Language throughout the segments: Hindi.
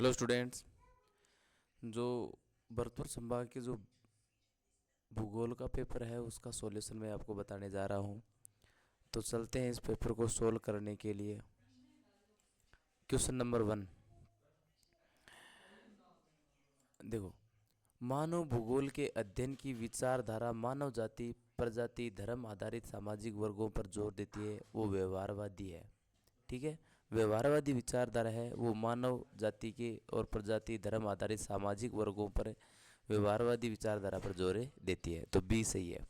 Hello students. जो भरतपुर संभाग के जो भूगोल का पेपर है उसका सॉल्यूशन मैं आपको बताने जा रहा हूँ। तो चलते हैं इस पेपर को सोल्व करने के लिए। क्वेश्चन नंबर 1 देखो। मानव भूगोल के अध्ययन की विचारधारा मानव जाति, प्रजाति, धर्म आधारित सामाजिक वर्गों पर जोर देती है। वो व्यवहारवादी है। ठीक है। व्यवहारवादी विचारधारा है वो मानव जाति के और प्रजाति, धर्म आधारित सामाजिक वर्गों पर व्यवहारवादी विचारधारा पर जोर देती है। तो बी सही है।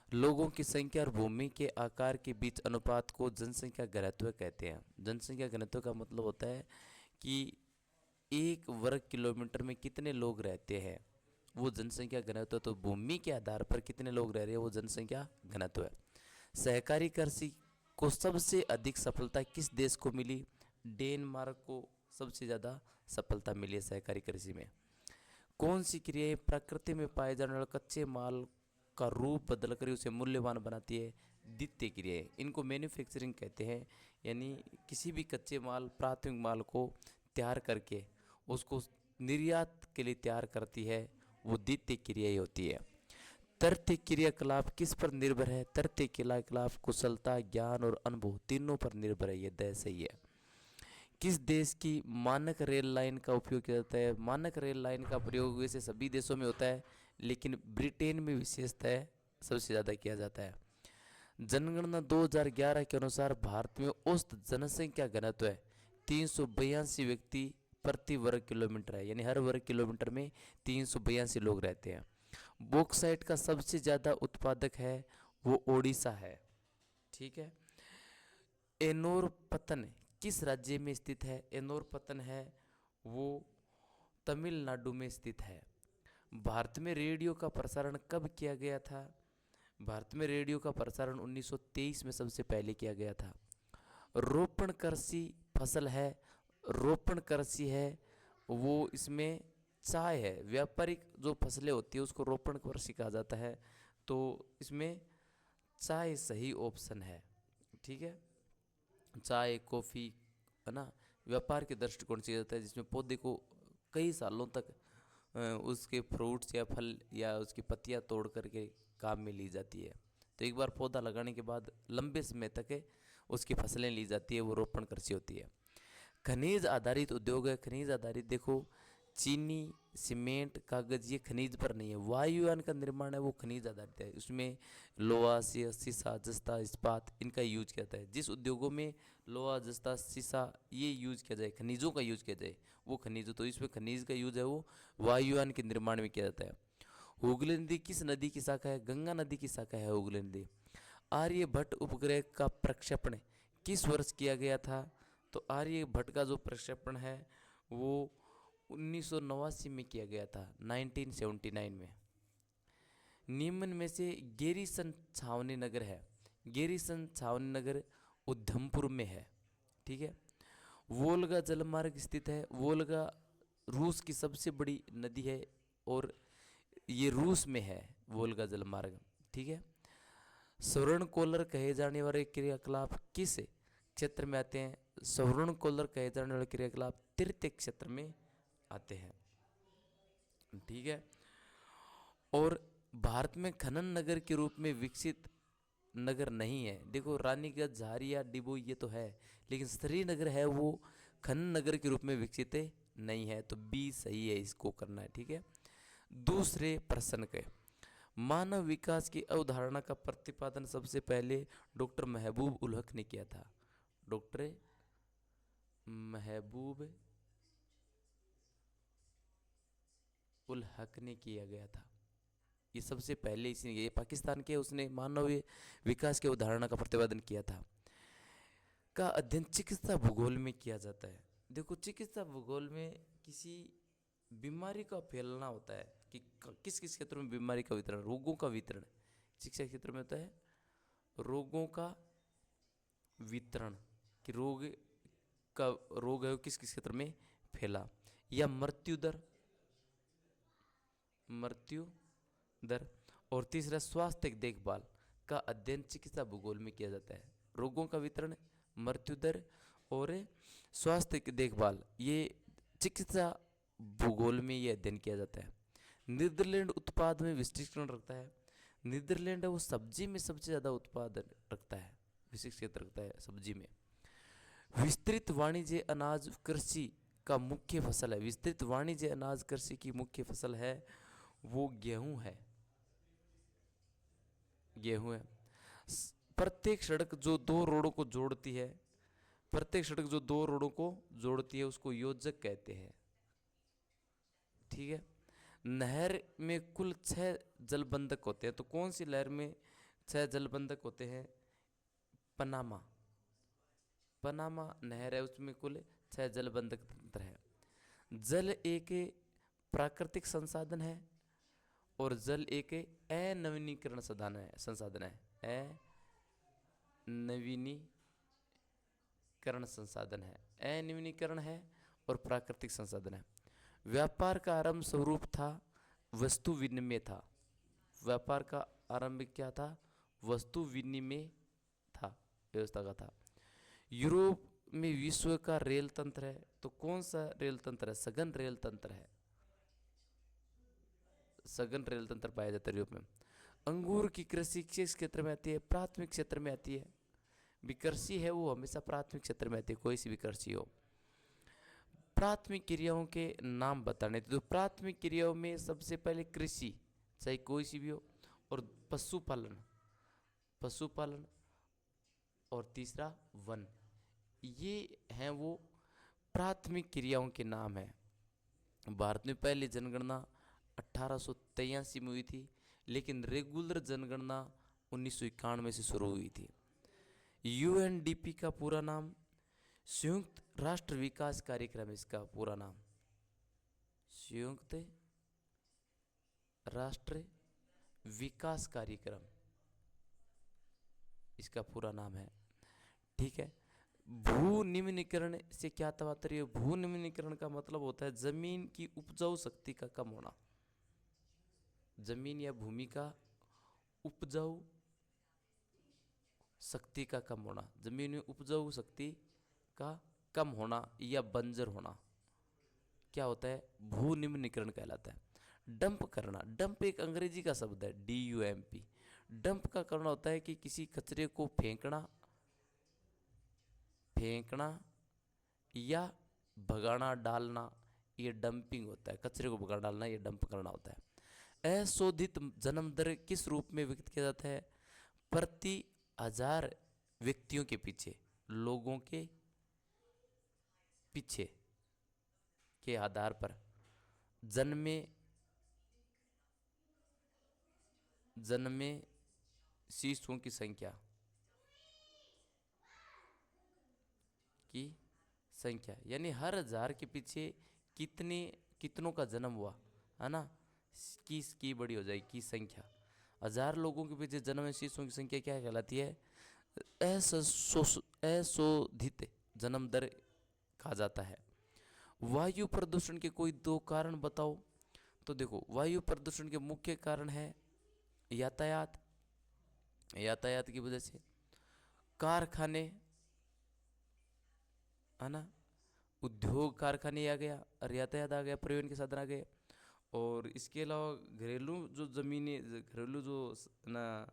लोगों की संख्या और भूमि के आकार के बीच अनुपात को जनसंख्या घनत्व कहते हैं। जनसंख्या घनत्व का मतलब होता है कि एक वर्ग किलोमीटर में कितने लोग रहते हैं, वो जनसंख्या घनत्व। तो भूमि के आधार पर कितने लोग रह रहे हैं वो जनसंख्या घनत्व है। सहकारी कृषि को सबसे अधिक सफलता किस देश को मिली? डेनमार्क को सबसे ज़्यादा सफलता मिली है सहकारी कृषि में। कौन सी क्रियाएं प्रकृति में पाए जाने वाले कच्चे माल का रूप बदलकर उसे मूल्यवान बनाती है? द्वितीय क्रियाएं। इनको मैन्युफैक्चरिंग कहते हैं, यानी किसी भी कच्चे माल, प्राथमिक माल को तैयार करके उसको निर्यात के लिए तैयार करती है, वो द्वितीय क्रियाएं होती है। तृतीय क्रियाकलाप किस पर निर्भर है? तृतीय क्रियाकलाप कुशलता, ज्ञान और अनुभव तीनों पर निर्भर है। ये द सही है। किस देश की मानक रेल लाइन का उपयोग किया जाता है? मानक रेल लाइन का प्रयोग वैसे सभी देशों में होता है, लेकिन ब्रिटेन में विशेषतः सबसे ज़्यादा किया जाता है। जनगणना 2011 के अनुसार भारत में औसत जनसंख्या घनत्व है 382 व्यक्ति प्रति वर्ग किलोमीटर है, यानी हर वर्ग किलोमीटर में 382 लोग रहते हैं। बॉक्साइट का सबसे ज़्यादा उत्पादक है वो ओडिशा है। ठीक है। एनोर पतन किस राज्य में स्थित है? एनोर पतन है वो तमिलनाडु में स्थित है। भारत में रेडियो का प्रसारण कब किया गया था? भारत में रेडियो का प्रसारण 1923 में सबसे पहले किया गया था। रोपण कृषि फसल है, रोपण कृषि है वो इसमें चाय है। व्यापारिक जो फसलें होती है उसको रोपण कृषि कहा जाता है। तो इसमें चाय सही ऑप्शन है। ठीक है। चाय, कॉफ़ी, है ना, व्यापार के दृष्टिकोण से जाता है, जिसमें पौधे को कई सालों तक उसके फ्रूट्स या फल या उसकी पत्तियां तोड़ करके काम में ली जाती है। तो एक बार पौधा लगाने के बाद लंबे समय तक उसकी फसलें ली जाती है, वो रोपण कृषि होती है। खनिज आधारित उद्योग है। खनिज आधारित देखो, चीनी, सीमेंट, कागज, ये खनिज पर नहीं है। वायुयान का निर्माण है वो खनिज आधारित है। उसमें लोहा, शीशा, जस्ता, इस्पात इनका यूज किया जाता है। जिस उद्योगों में लोहा, जस्ता, शीशा ये यूज किया जाए, खनिजों का यूज किया जाए, वो खनिज, तो इसमें खनिज का यूज है वो वायुयान के निर्माण में किया जाता है। हुगली नदी किस नदी की शाखा है? गंगा नदी की शाखा है हुगली नदी। आर्यभट्ट उपग्रह का प्रक्षेपण किस वर्ष किया गया था? तो आर्यभट्ट का जो प्रक्षेपण है वो 1989 में किया गया था, 1979 में। निम्न में से गैरीसन छावनी नगर है। गैरीसन छावनी नगर उधमपुर में है। ठीक है। वोल्गा जलमार्ग स्थित है। वोल्गा रूस की सबसे बड़ी नदी है और ये रूस में है वोल्गा जलमार्ग। ठीक है। स्वर्ण कोलर कहे जाने वाले क्रियाकलाप किस क्षेत्र में आते हैं? स्वर्ण कोलर कहे जाने वाले क्रियाकलाप तृतीय क्षेत्र में आते हैं। ठीक है। और भारत में खनन नगर के रूप में विकसित नगर नहीं है। देखो, रानीगंज, झारिया, डिबू ये तो है, लेकिन श्रीनगर है वो खनन नगर के रूप में विकसित नहीं है। तो बी सही है, इसको करना है। ठीक है। दूसरे प्रश्न के मानव विकास की अवधारणा का प्रतिपादन सबसे पहले डॉक्टर महबूब उल हक ने किया था। डॉक्टर महबूब उल हक ने किया गया था। ये सबसे पहले इसने, ये पाकिस्तान के, उसने मानव विकास की अवधारणा का प्रतिपादन किया था। का अध्ययन चिकित्सा भूगोल में किया जाता है। देखो, चिकित्सा भूगोल में किसी बीमारी का फैलना होता है कि किस किस क्षेत्र में बीमारी का वितरण, रोगों का वितरण शिक्षा क्षेत्र में होता है। रोगों का वितरण कि रोग है वो किस किस क्षेत्र में फैला, या मृत्यु दर, मृत्यु दर। और तीसरा स्वास्थ्य देखभाल का अध्ययन चिकित्सा भूगोल में किया जाता है। रोगों का वितरण, मृत्यु दर और स्वास्थ्य की देखभाल, ये चिकित्सा भूगोल में ये अध्ययन किया जाता है। नीदरलैंड उत्पाद में विशिष्टता रखता है। नीदरलैंड है वो सब्जी में सबसे ज़्यादा उत्पादन रखता है, विशिष्ट क्षेत्र रखता है सब्जी में। विस्तृत वाणिज्य अनाज कृषि का मुख्य फसल है। विस्तृत वाणिज्य अनाज कृषि की मुख्य फसल है वो गेहूं है। गेहूं है। प्रत्येक सड़क जो दो रोडों को जोड़ती है, प्रत्येक सड़क जो दो रोडों को जोड़ती है उसको योजक कहते हैं। ठीक है। नहर में कुल 6 जलबंधक होते हैं, तो कौन सी नहर में 6 जलबंधक होते हैं? पनामा। पनामा नहर है, उसमें कुल 6 जलबंधक तंत्र है। जल एक प्राकृतिक संसाधन है और जल एक अनवीनीकरण संसाधन है। अनवीनीकरण संसाधन है, अनवीनीकरण है और प्राकृतिक संसाधन है। व्यापार का आरंभ स्वरूप था वस्तु विनिमय था। व्यापार का आरंभ क्या था? वस्तु विनिमय था, व्यवस्था का था। यूरोप में विश्व का रेल तंत्र है, तो कौन सा रेल तंत्र है? सघन रेल तंत्र है। सघन रेल तंत्र पाया जाता है यूरोप में। अंगूर की कृषि किस क्षेत्र में आती है? प्राथमिक क्षेत्र में आती है। कृषि है वो हमेशा प्राथमिक क्षेत्र में आती है, कोई सी भी कृषि हो। प्राथमिक क्रियाओं के नाम बताने, तो प्राथमिक क्रियाओं में सबसे पहले कृषि, चाहे कोई सी भी हो, और पशुपालन, पशुपालन, और तीसरा वन, ये हैं वो प्राथमिक क्रियाओं के नाम हैं। भारत में पहली जनगणना 1883 में हुई थी, लेकिन रेगुलर जनगणना 1991 से शुरू हुई थी। यूएनडीपी का पूरा नाम संयुक्त राष्ट्र विकास कार्यक्रम, इसका पूरा नाम संयुक्त राष्ट्र विकास कार्यक्रम, इसका पूरा नाम है। ठीक है। भू निम्नीकरण से क्या तात्पर्य है? भू निम्नीकरण का मतलब होता है जमीन की उपजाऊ शक्ति का कम होना। जमीन या भूमि का उपजाऊ शक्ति का कम होना, जमीन में उपजाऊ शक्ति का कम होना या बंजर होना, क्या होता है? भू निम्नीकरण कहलाता है। डंप करना, डंप एक अंग्रेजी का शब्द है, DUMP। डंप का करना होता है कि किसी कचरे को फेंकना, फेंकना या भगाना, डालना, ये डंपिंग होता है। कचरे को भगा डालना, ये डंप करना होता है। अशोधित जन्म दर किस रूप में व्यक्त किया जाता है? प्रति 1000 व्यक्तियों के पीछे, लोगों के पीछे के आधार पर जन्मे शिशुओं की संख्या यानी हर 1000 के पीछे कितनों का जन्म हुआ, है ना, की बड़ी हो जाएगी की संख्या। 1000 लोगों के पीछे जन्म शिशुओं की संख्या क्या कहलाती है? अशोधित जन्म दर कहा जाता है। वायु प्रदूषण के कोई 2 कारण बताओ। तो देखो, वायु प्रदूषण के मुख्य कारण है यातायात, यातायात की वजह से, कारखाने, है ना, उद्योग कारखाने आ गया और यातायात आ गया, परिवहन के साधन आ गए। और इसके अलावा घरेलू जो ज़मीनें, घरेलू जो ना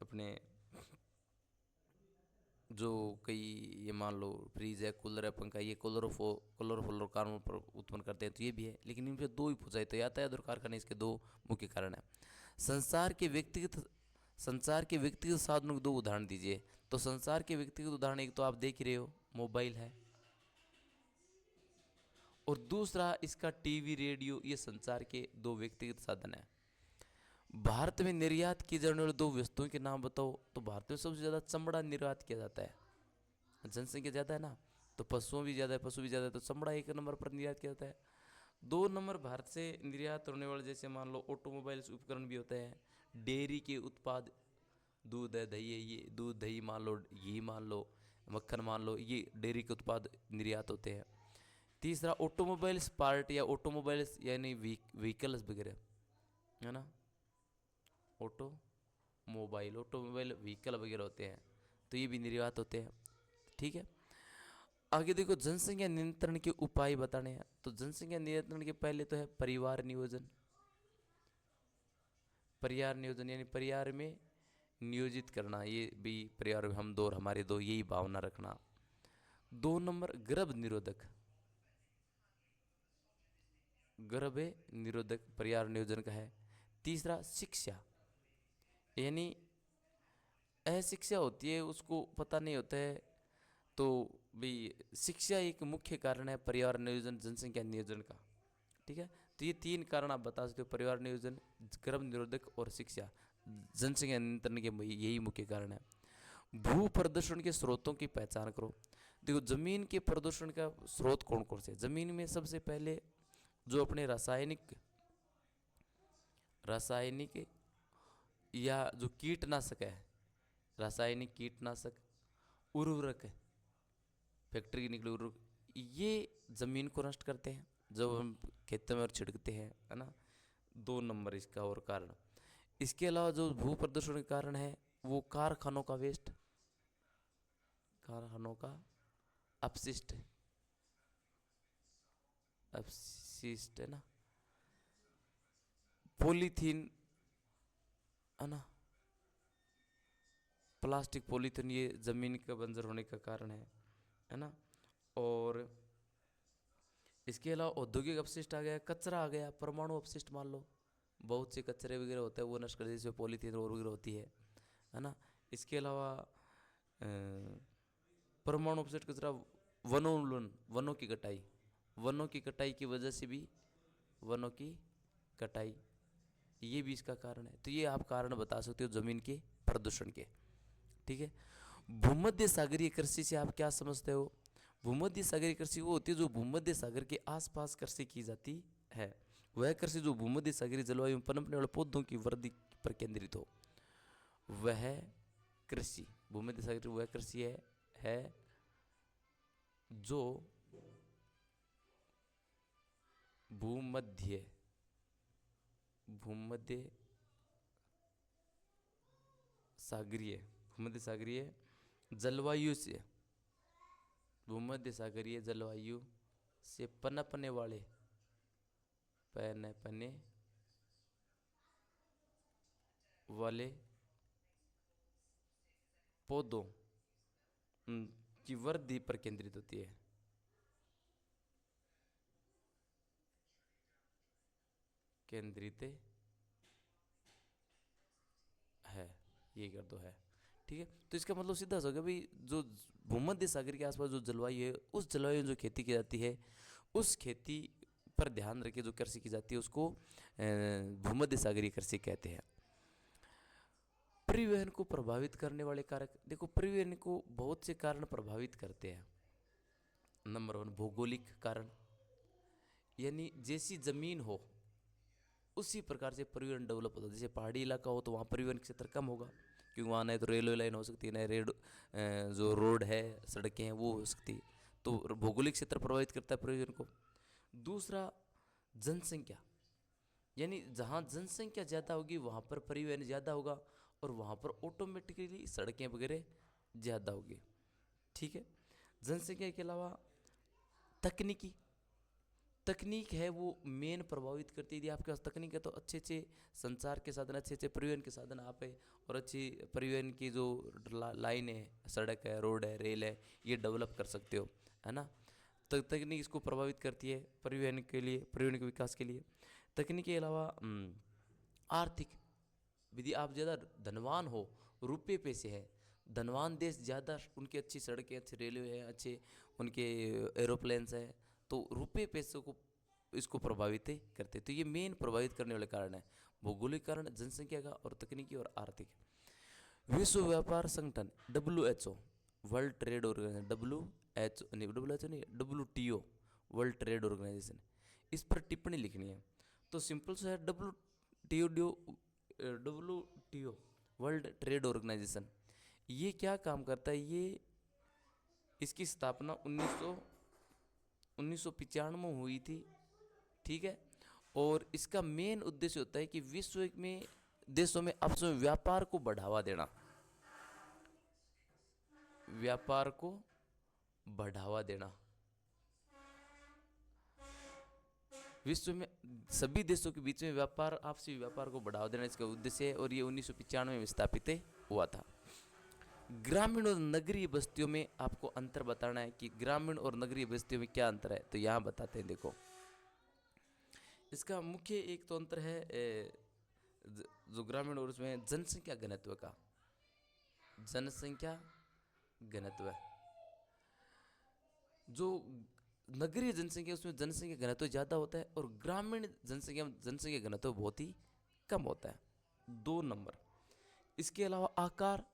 अपने जो कई, ये मान लो फ्रीज है, कूलर है, पंखा, ये क्लोरोफ्लोरोकार्बन पर उत्पन्न करते हैं, तो ये भी है। लेकिन इनसे 2 ही पूछा है, तो यातायात और कारखाने इसके 2 मुख्य कारण हैं। संसार के व्यक्तिगत साधनों के 2 उदाहरण दीजिए। तो संसार के व्यक्तिगत उदाहरण, एक तो आप देख ही रहे हो, मोबाइल है, और दूसरा इसका टीवी, रेडियो, ये संचार के 2 व्यक्तिगत साधन हैं। भारत में निर्यात की जाने वाली 2 वस्तुओं के नाम बताओ। तो भारत में सबसे ज़्यादा चमड़ा निर्यात किया जाता है, जनसंख्या ज़्यादा है ना, तो पशुओं भी ज़्यादा है, पशु भी ज़्यादा है, तो चमड़ा 1 नंबर पर निर्यात किया जाता है। 2 नंबर भारत से निर्यात होने वाले, जैसे मान लो ऑटोमोबाइल्स उपकरण भी होते हैं, डेयरी के उत्पाद, दूध है, दही है, ये दूध, दही मान लो, घी मान लो, मक्खन मान लो, ये डेयरी के उत्पाद निर्यात होते हैं। तीसरा ऑटोमोबाइल्स पार्ट या ऑटोमोबाइल्स यानी व्हीकल्स वगैरह, है ना, ऑटोमोबाइल व्हीकल वगैरह होते हैं, तो ये भी निर्यात होते हैं। ठीक है। आगे देखो, जनसंख्या नियंत्रण के उपाय बताने हैं। तो जनसंख्या नियंत्रण के पहले तो है परिवार नियोजन। परिवार नियोजन यानी परिवार में नियोजित करना, ये भी परिवार में हम दो और हमारे दो, यही भावना रखना। 2 नंबर गर्भ निरोधक, गर्भ निरोधक परिवार नियोजन का है। तीसरा शिक्षा, यानी अशिक्षा होती है, उसको पता नहीं होता है, तो भाई शिक्षा एक मुख्य कारण है परिवार नियोजन, जनसंख्या नियोजन का। ठीक है, तो ये 3 कारण आप बता सकते हो, परिवार नियोजन, गर्भ निरोधक और शिक्षा, जनसंख्या नियंत्रण के यही मुख्य कारण है। भू प्रदूषण के स्रोतों की पहचान करो। देखो, जमीन के प्रदूषण का स्रोत कौन कौन से? जमीन में सबसे पहले जो अपने रासायनिक या जो कीटनाशक है, रासायनिक कीटनाशक, उर्वरक, फैक्ट्री के निकले उर्वरक, ये जमीन को नष्ट करते हैं जब हम खेतों में और छिड़कते हैं, है ना। 2 नंबर इसका और कारण। इसके अलावा जो भू प्रदूषण के कारण है वो कारखानों का वेस्ट, कारखानों का अपशिष्ट, अपशिष्ट है ना, पॉलीथीन, है ना, प्लास्टिक, पॉलीथीन, ये जमीन का बंजर होने का कारण है ना। और इसके अलावा औद्योगिक अपशिष्ट आ गया, कचरा आ गया, परमाणु अपशिष्ट मान लो, बहुत से कचरे वगैरह होते हैं वो नष्ट कर, जैसे पॉलीथीन और वगैरह होती है ना। इसके अलावा परमाणु अपशिष्ट, कचरा, वनोन्मूलन, वनों की कटाई की वजह से भी, वनों की कटाई, ये भी इसका कारण है। तो ये आप कारण बता सकते हो जमीन के प्रदूषण के। ठीक है, भूमध्य सागरीय कृषि से आप क्या समझते हो? भूमध्य सागरीय कृषि वो होती है जो भूमध्य सागर के आसपास कृषि की जाती है। वह कृषि जो भूमध्य सागरीय जलवायु में पनपने वाले पौधों की वृद्धि पर केंद्रित हो, वह कृषि, भूमध्य सागरीय वह कृषि है जो भूमध्य सागरीय जलवायु से, भूमध्य सागरीय जलवायु से पनपने वाले पौधों की वृद्धि पर केंद्रित होती है। केंद्रित है, ये कर दो है। ठीक है, तो इसका मतलब सीधा सा हो गया भाई, जो भूमध्य सागर के आसपास जो जलवायु है, उस जलवायु में जो खेती की जाती है, उस खेती पर ध्यान रखे जो कृषि की जाती है, उसको भूमध्य सागरीय कृषि कहते हैं। परिवहन को प्रभावित करने वाले कारक, देखो परिवहन को बहुत से कारण प्रभावित करते हैं। नंबर 1 भौगोलिक कारण, यानी जैसी जमीन हो उसी प्रकार से परिवहन डेवलप होता है। जैसे पहाड़ी इलाका हो तो वहाँ परिवहन क्षेत्र कम होगा, क्योंकि वहाँ नहीं तो रेलवे लाइन हो सकती है, नहीं जो रोड है, सड़कें हैं वो हो सकती है। तो भौगोलिक क्षेत्र प्रभावित करता है परिवहन को। दूसरा जनसंख्या, यानी जहाँ जनसंख्या ज़्यादा होगी वहाँ पर परिवहन ज़्यादा होगा, और वहाँ पर ऑटोमेटिकली सड़कें वगैरह ज़्यादा होगी। ठीक है, जनसंख्या के अलावा तकनीक है वो मेन प्रभावित करती है। यदि आपके पास तकनीक है तो अच्छे अच्छे संचार के साधन, अच्छे अच्छे परिवहन के साधन आप है, और अच्छी परिवहन की जो लाइन है, सड़क है, रोड है, रेल है, ये डेवलप कर सकते हो, है ना। तो तकनीक इसको प्रभावित करती है परिवहन के लिए, परिवहन के विकास के लिए। तकनीक के अलावा आर्थिक, यदि आप ज़्यादा धनवान हो, रुपये पैसे है, धनवान देश ज़्यादा, उनकी अच्छी सड़कें, अच्छे रेलवे हैं, अच्छे उनके एरोप्लेन्स हैं, तो रुपये पैसों को इसको प्रभावित करते। तो ये मेन प्रभावित करने वाले कारण है, भौगोलिक कारण, जनसंख्या का, और तकनीकी और आर्थिक। विश्व व्यापार संगठन WHO, world trade organization, WTO, world trade organization, इस पर टिप्पणी लिखनी है। तो सिंपल सा है, WTO वर्ल्ड ट्रेड ऑर्गेनाइजेशन, ये क्या काम करता है? ये इसकी स्थापना 1995 में हुई थी। ठीक है, और इसका मेन उद्देश्य होता है कि विश्व में देशों में आपस में व्यापार को बढ़ावा देना, व्यापार को बढ़ावा देना। विश्व में सभी देशों के बीच में व्यापार, आपसी व्यापार को बढ़ावा देना इसका उद्देश्य है, और ये 1995 में स्थापित हुआ था। ग्रामीण और नगरीय बस्तियों में आपको अंतर बताना है कि ग्रामीण और नगरीय बस्तियों में क्या अंतर है, तो यहाँ बताते हैं। देखो, इसका मुख्य एक तो अंतर है जो ग्रामीण और उसमें जनसंख्या घनत्व का, जनसंख्या घनत्व। जो नगरीय जनसंख्या उसमें जनसंख्या घनत्व ज़्यादा होता है, और ग्रामीण जनसंख्या घनत्व बहुत ही कम होता है। 2 नंबर। इसके अलावा आकार,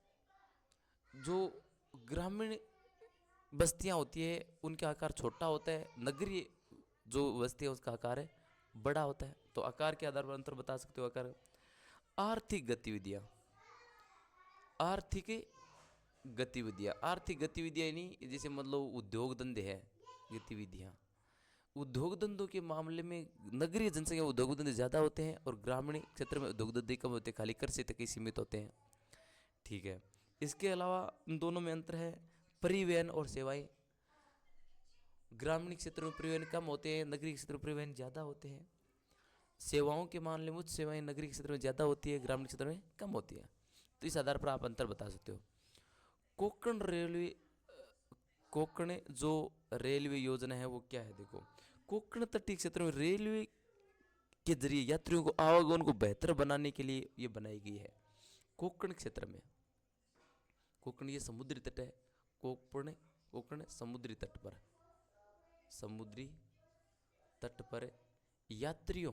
जो ग्रामीण बस्तियां होती है उनका आकार छोटा होता है, नगरीय जो बस्ती है उसका आकार है बड़ा होता है। तो आकार के आधार पर अंतर बता सकते हो। आकार। आर्थिक गतिविधियां, आर्थिक गतिविधियां नहीं, जैसे मतलब उद्योग धंधे है गतिविधियां। उद्योग धंधों के मामले में नगरीय जनसंख्या उद्योग धंधे ज़्यादा होते हैं, और ग्रामीण क्षेत्र में उद्योग धंधे कम होते हैं, खाली कृषि तक ही सीमित होते हैं। ठीक है। इसके अलावा इन दोनों में अंतर है परिवहन और सेवाएं। ग्रामीण क्षेत्र में परिवहन कम होते हैं, नगरीय क्षेत्र में परिवहन ज़्यादा होते हैं। सेवाओं के मामले में उच्च सेवाएं नगरीय क्षेत्र में ज़्यादा होती है, ग्रामीण क्षेत्र में कम होती है। तो इस आधार पर आप अंतर बता सकते हो। कोंकण जो रेलवे योजना है वो क्या है? देखो, कोंकण तटीय क्षेत्र में रेलवे के जरिए यात्रियों को आवागमन को बेहतर बनाने के लिए ये बनाई गई है। कोंकण क्षेत्र में, कोंकण ये समुद्री तट है, कोंकण समुद्री तट पर यात्रियों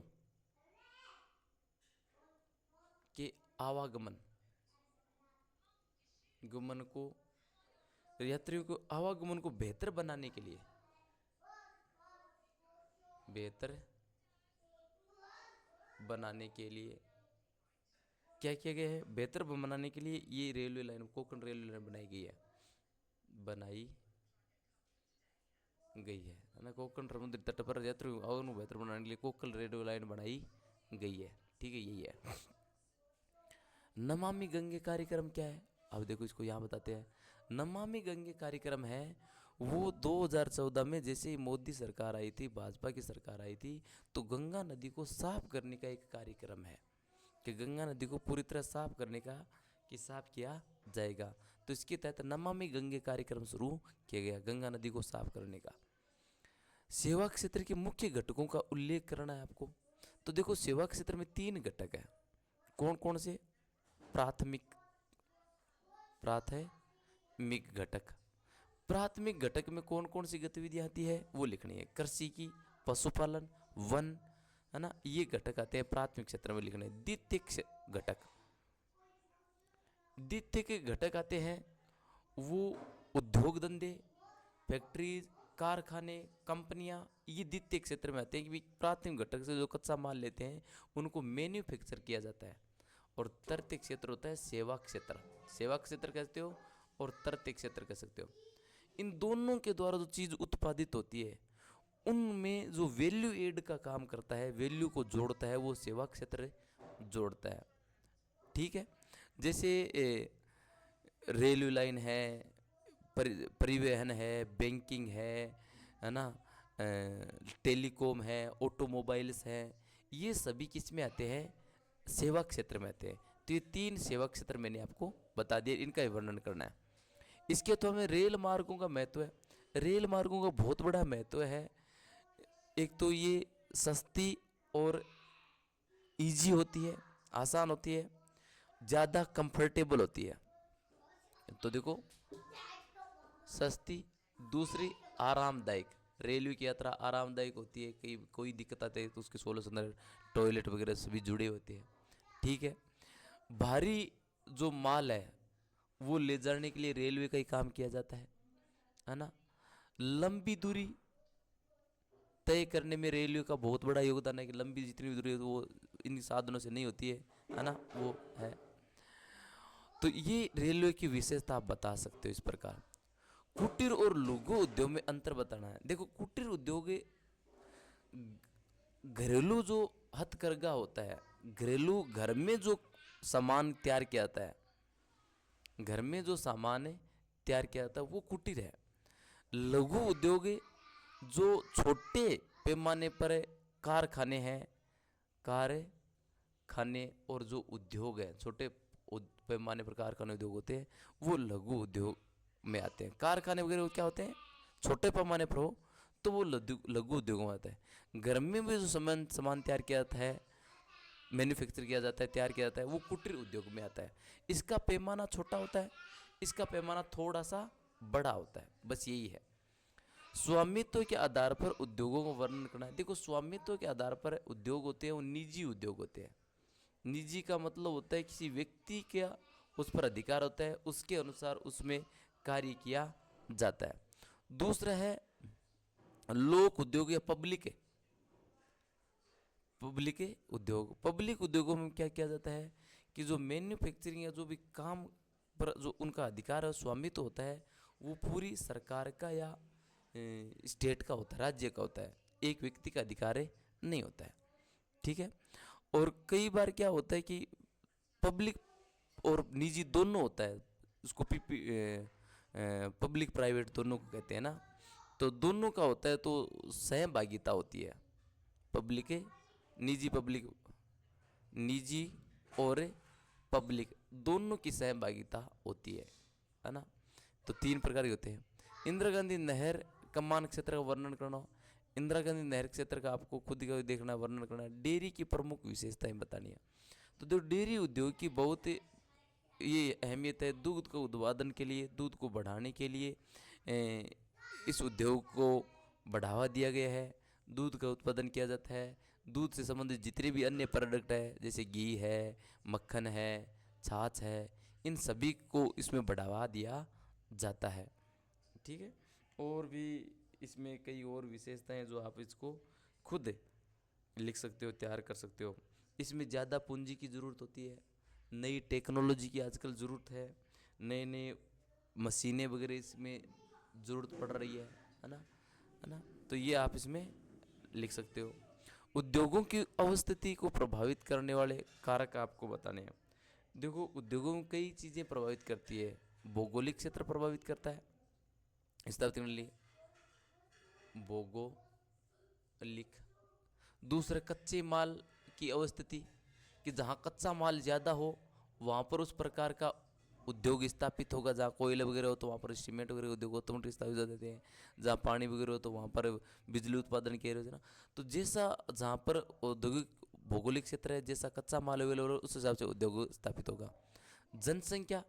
के यात्रियों को आवागमन को बेहतर बनाने के लिए, क्या किया गया है? बेहतर बनाने के लिए ये railway line, Konkan railway line बनाई गई है ना। कोंकण समुद्री तट पर यात्रियों को आवागमन को बेहतर बनाने के लिए कोंकण रेलवे लाइन बनाई गई है। ठीक है, यही है। नमामि गंगे कार्यक्रम क्या है? अब देखो, इसको यहाँ बताते हैं। नमामि गंगे कार्यक्रम है वो 2014 में जैसे ही मोदी सरकार आई थी, भाजपा की सरकार आई थी, तो गंगा नदी को साफ करने का एक कार्यक्रम है कि गंगा नदी को पूरी तरह साफ करने का कि साफ किया जाएगा। तो इसके तहत नमामि गंगे कार्यक्रम शुरू किया गया, गंगा नदी को साफ करने का। सेवा क्षेत्र के मुख्य घटकों का उल्लेख करना है आपको। तो देखो, सेवा क्षेत्र में 3 घटक है। कौन कौन से? प्राथमिक घटक। प्राथमिक घटक में कौन कौन सी गतिविधियां आती है वो लिखनी है। कृषि की, पशुपालन, वन, है ना, ये घटक आते हैं प्राथमिक क्षेत्र में लिखने। द्वितीयक घटक आते हैं वो उद्योग धंधे, फैक्ट्रीज, कारखाने, कंपनियां, ये द्वितीय क्षेत्र में आते हैं कि प्राथमिक घटक से जो कच्चा माल लेते हैं उनको मैन्युफैक्चर किया जाता है। और तृतीय क्षेत्र होता है सेवा क्षेत्र कहते हो, और तृतीय क्षेत्र कह सकते हो। इन दोनों के द्वारा जो चीज़ उत्पादित होती है उनमें जो वैल्यू एड का काम करता है, वैल्यू को जोड़ता है, वो सेवा क्षेत्र जोड़ता है। ठीक है। जैसे रेलवे लाइन है, परिवहन है, बैंकिंग है ना, टेलीकॉम है, ऑटोमोबाइल्स है, ये सभी किस में आते हैं? सेवा क्षेत्र में आते हैं। तो ये 3 सेवा क्षेत्र मैंने आपको बता दिया, इनका वर्णन करना है। इसके अलावा में रेल मार्गों का महत्व है। रेल मार्गों का बहुत बड़ा महत्व है। एक तो ये सस्ती और इजी होती है, आसान होती है, ज़्यादा कंफर्टेबल होती है। तो देखो, सस्ती, दूसरी आरामदायक। रेलवे की यात्रा आरामदायक होती है, कहीं कोई दिक्कत आती है तो उसके अंदर टॉयलेट वगैरह सभी जुड़े होते हैं। ठीक है। भारी जो माल है वो ले जाने के लिए रेलवे का ही काम किया जाता है ना। लंबी दूरी तय करने में रेलवे का बहुत बड़ा योगदान है कि लंबी जितनी भी दूरी है वो इन साधनों से नहीं होती है ना, वो है। तो ये रेलवे की विशेषता आप बता सकते हो इस प्रकार। कुटीर और लघु उद्योग में अंतर बताना है। देखो, कुटीर उद्योग घरेलू जो हथकरघा होता है, घरेलू घर में जो सामान तैयार किया जाता है, घर में जो सामान तैयार किया जाता है वो कुटीर है। लघु उद्योग जो छोटे पैमाने पर कारखाने हैं, कारखाने और जो उद्योग हैं, छोटे पैमाने पर कारखाने उद्योग होते हैं, वो लघु उद्योग में आते हैं। कारखाने वगैरह वो क्या होते हैं, छोटे पैमाने पर हो तो वो लघु उद्योगों में आता है। घर में भी जो सामान तैयार किया जाता है, मैन्युफैक्चर किया जाता है, तैयार किया जाता है, वो कुटीर उद्योग में आता है। इसका पैमाना छोटा होता है, इसका पैमाना थोड़ा सा बड़ा होता है, बस यही है। स्वामित्व के आधार पर उद्योगों को वर्णन करना है। देखो, स्वामित्व के आधार पर उद्योग होते हैं वो निजी उद्योग होते हैं। निजी का मतलब होता है किसी व्यक्ति का उस पर अधिकार होता है, उसके अनुसार उसमें कार्य किया जाता है। दूसरा है लोक उद्योग या पब्लिक उद्योग। पब्लिक उद्योगों में क्या किया जाता है कि जो मैन्युफैक्चरिंग या जो भी काम पर जो उनका अधिकार है, स्वामित्व होता है, वो पूरी सरकार का या स्टेट का होता है, राज्य का होता है, एक व्यक्ति का अधिकार नहीं होता है। ठीक है। और कई बार क्या होता है कि पब्लिक और निजी दोनों होता है, उसको पब्लिक प्राइवेट दोनों को कहते हैं ना, तो दोनों का होता है, तो सहभागिता होती है। पब्लिक निजी और पब्लिक दोनों की सहभागिता होती है ना। तो 3 प्रकार के होते हैं। इंदिरा गांधी नहर कमान क्षेत्र का वर्णन करना। इंदिरा गांधी नहर क्षेत्र का आपको खुद का देखना, वर्णन करना है। डेयरी की प्रमुख विशेषताएं बतानी है। तो जो डेयरी उद्योग की बहुत ये अहमियत है, दूध का उत्पादन के लिए, दूध को बढ़ाने के लिए इस उद्योग को बढ़ावा दिया गया है। दूध का उत्पादन किया जाता है। दूध से संबंधित जितने भी अन्य प्रोडक्ट है, जैसे घी है, मक्खन है, छाछ है, इन सभी को इसमें बढ़ावा दिया जाता है। ठीक है। और भी इसमें कई और विशेषताएं जो आप इसको खुद लिख सकते हो, तैयार कर सकते हो। इसमें ज़्यादा पूंजी की ज़रूरत होती है, नई टेक्नोलॉजी की आजकल ज़रूरत है, नए नए मशीनें वगैरह इसमें ज़रूरत पड़ रही है ना। तो ये आप इसमें लिख सकते हो। उद्योगों की अवस्थिति को प्रभावित करने वाले कारक आपको बताने हैं। देखो, उद्योगों में कई चीज़ें प्रभावित करती है। भौगोलिक क्षेत्र प्रभावित करता है, स्थापित भौगोलिक। दूसरा, कच्चे माल की अवस्थिति, कि जहाँ कच्चा माल ज़्यादा हो वहाँ पर उस प्रकार का उद्योग स्थापित होगा। जहाँ कोयले वगैरह हो तो वहाँ पर सीमेंट वगैरह उद्योग ऑटोमेटिक स्थापित हो जाते हैं। जहाँ पानी वगैरह हो तो वहाँ पर बिजली उत्पादन किया जाए ना। तो जैसा जहाँ पर औद्योगिक भौगोलिक क्षेत्र है, जैसा कच्चा माल अवेलेबल हो, उस हिसाब से उद्योग स्थापित होगा। जनसंख्या,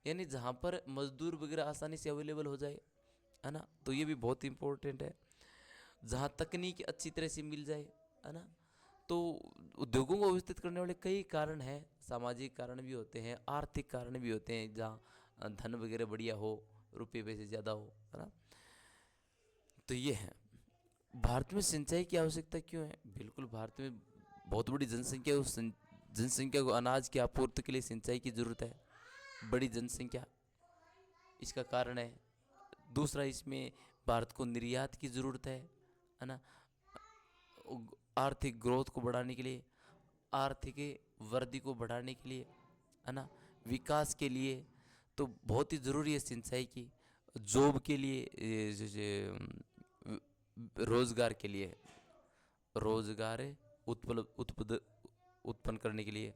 यानी जहाँ पर मजदूर वगैरह आसानी से अवेलेबल हो जाए, है ना, तो ये भी बहुत इंपॉर्टेंट है। जहाँ तकनीक अच्छी तरह से मिल जाए, है ना। तो उद्योगों को विकसित करने वाले कई कारण हैं। सामाजिक कारण भी होते हैं, आर्थिक कारण भी होते हैं, जहाँ धन वगैरह बढ़िया हो, रुपये पैसे ज़्यादा हो, है ना। तो ये है। भारत में सिंचाई की आवश्यकता क्यों है? बिल्कुल, भारत में बहुत बड़ी जनसंख्या है। उस जनसंख्या को अनाज की आपूर्ति के लिए सिंचाई की ज़रूरत है। बड़ी जनसंख्या इसका कारण है। दूसरा, इसमें भारत को निर्यात की ज़रूरत है ना, आर्थिक ग्रोथ को बढ़ाने के लिए, आर्थिक वृद्धि को बढ़ाने के लिए, है ना, विकास के लिए। तो बहुत ही ज़रूरी है सिंचाई की। जॉब के लिए, जैसे रोज़गार के लिए, रोज़गार उत्पन्न करने के लिए,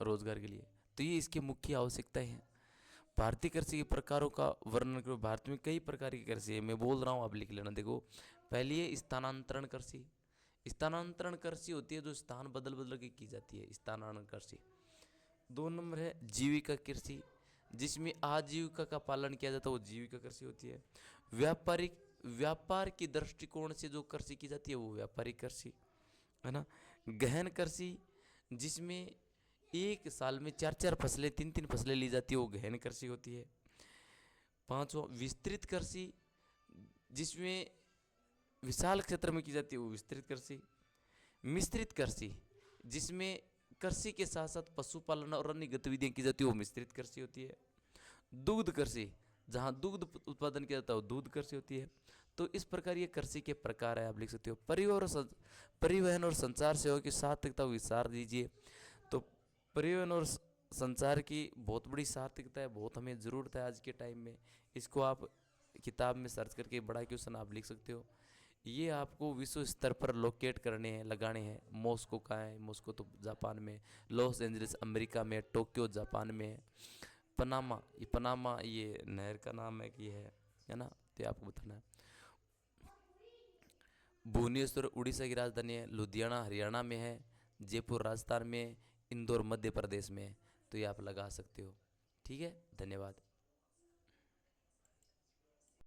रोज़गार के लिए। तो ये इसकी मुख्य आवश्यकताएं हैं। भारतीय कृषि के प्रकारों का वर्णन करो। भारत में कई प्रकार की कृषि है, मैं बोल रहा हूँ, आप लिख लेना। देखो, पहली है स्थानांतरण कृषि। स्थानांतरण कृषि होती है जो स्थान बदल बदल के की जाती है, स्थानांतरण कृषि। 2 नंबर है जीविका कृषि, जिसमें आजीविका का पालन किया जाता है, वो जीविका कृषि होती है। व्यापार की दृष्टिकोण से जो कृषि की जाती है वो व्यापारिक कृषि, है ना। गहन कृषि, जिसमें एक साल में 4-4 फसलें, 3-3 फसलें ली जाती है, वो गहन कृषि होती है। 5वां विस्तृत कृषि, जिसमें विशाल क्षेत्र में की जाती है, वो विस्तृत कृषि। मिश्रित कृषि, जिसमें कृषि के साथ साथ पशुपालन और अन्य गतिविधियां की जाती है, वो मिश्रित कृषि होती है। दुग्ध कृषि, जहाँ दुग्ध उत्पादन किया जाता है, वो दूध कृषि होती है। तो इस प्रकार ये कृषि के प्रकार है, आप लिख सकते हो। परिवहन और संचार सेवा की सार्थकता विस्तार दीजिए। तो परिवहन और संचार की बहुत बड़ी सार्थकता है, बहुत हमें ज़रूरत है आज के टाइम में। इसको आप किताब में सर्च करके बड़ा क्वेश्चन आप लिख सकते हो। ये आपको विश्व स्तर पर लोकेट करने हैं, लगाने हैं। मॉस्को कहाँ है? मॉस्को तो जापान में। लॉस एंजलिस अमेरिका में। टोक्यो जापान में है। पनामा, ये पनामा ये नहर का नाम है कि है ना, तो ये आपको बताना है। भुवनेश्वर उड़ीसा की राजधानी है। लुधियाना हरियाणा में है। जयपुर राजस्थान में। इंदौर मध्य प्रदेश में है। तो ये आप लगा सकते हो। ठीक है, धन्यवाद।